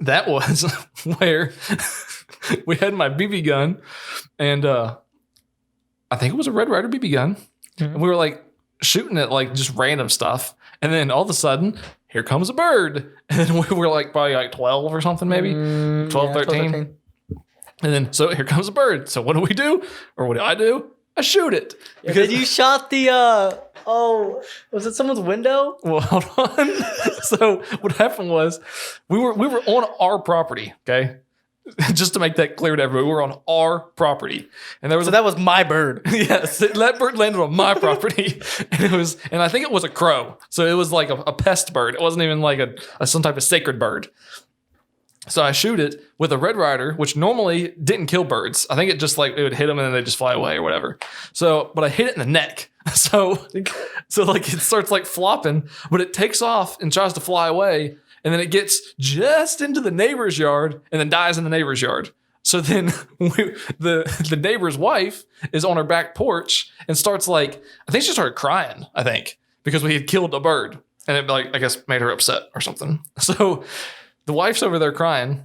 that was where we had my BB gun, and I think it was a Red Ryder BB gun. Mm-hmm. And we were like shooting at like just random stuff. And then all of a sudden, here comes a bird. And then we were like probably like 12 or something, maybe 12, 13. And then, so here comes a bird. So what do we do? Or what do? I shoot it. Because you shot the, was it someone's window? Well, hold on. So what happened was we were on our property, okay? Just to make that clear to everybody, we were on our property, and that was my bird. Yes, that bird landed on my property, and I think it was a crow. So it was like a pest bird. It wasn't even like a some type of sacred bird. So I shoot it with a Red Ryder, which normally didn't kill birds. I think it just like it would hit them and then they just fly away or whatever. So, but I hit it in the neck. So like it starts like flopping, but it takes off and tries to fly away. And then it gets just into the neighbor's yard and then dies in the neighbor's yard. So then the neighbor's wife is on her back porch and starts like, I think she started crying, because we had killed a bird. And it like, I guess made her upset or something. So the wife's over there crying.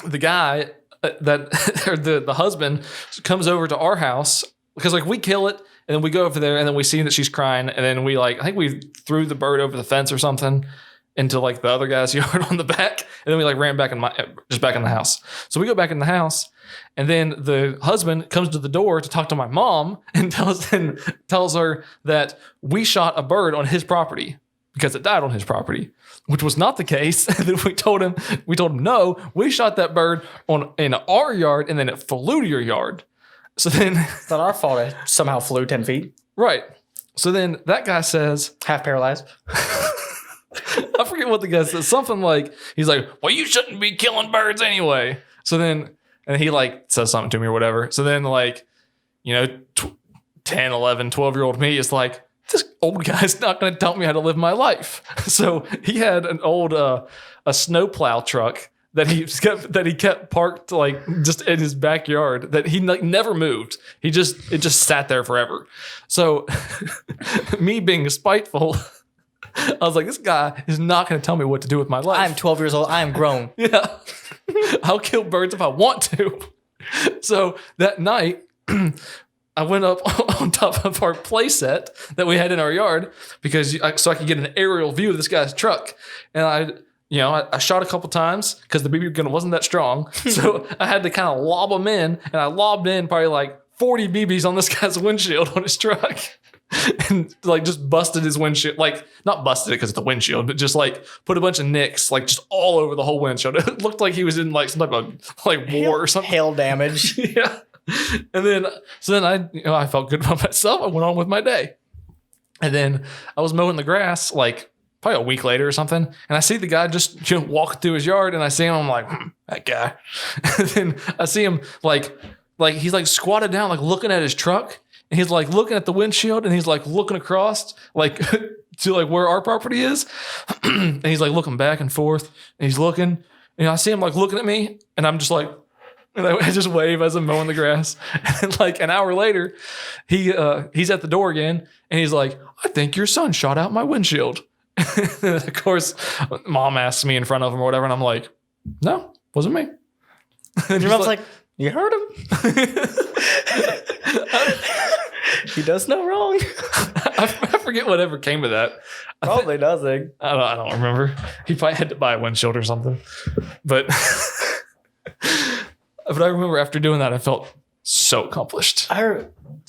The guy the husband comes over to our house because like we kill it and then we go over there and then we see that she's crying. And then we like, I think we threw the bird over the fence or something into like the other guy's yard on the back. And then we like ran back back in the house. So we go back in the house and then the husband comes to the door to talk to my mom and tells her that we shot a bird on his property because it died on his property, which was not the case. And then we told him, no, we shot that bird in our yard and then it flew to your yard. So then it's not our fault it somehow flew 10 feet. Right. So then that guy says, half paralyzed. I forget what the guy says. Something like, he's like, well, you shouldn't be killing birds anyway. So then, and he like says something to me or whatever. So then like, 10, 11, 12-year-old me is like, this old guy's not going to tell me how to live my life. So he had an old, a snowplow truck that he kept parked like just in his backyard that he like never moved. It just sat there forever. So me being spiteful, I was like, this guy is not going to tell me what to do with my life. I'm 12 years old. I am grown. Yeah. I'll kill birds if I want to. So that night, I went up on top of our play set that we had in our yard so I could get an aerial view of this guy's truck. And I shot a couple times because the BB gun wasn't that strong. So I had to kind of lob them in, and I lobbed in probably like 40 BBs on this guy's windshield on his truck. And like just busted his windshield, like not busted it because it's the windshield, but just like put a bunch of nicks like just all over the whole windshield. It looked like he was in like some type of like war or something. Hail damage. Yeah. And then I felt good about myself. I went on with my day. And then I was mowing the grass like probably a week later or something. And I see the guy just walk through his yard, and I see him. I'm like, that guy. And then I see him like he's like squatted down, like looking at his truck. And he's like looking at the windshield, and he's like looking across like to like where our property is. And he's like looking back and forth, and he's looking, and I see him like looking at me, and I'm just like, and I just wave as I'm mowing the grass. And like an hour later, he's at the door again, and he's like, I think your son shot out my windshield. And of course, mom asks me in front of him or whatever, and I'm like, no, wasn't me. And your mom's like, you heard him. He does no wrong. I forget whatever came of that. Probably nothing. I don't remember. He probably had to buy a windshield or something. But I remember after doing that, I felt so accomplished. I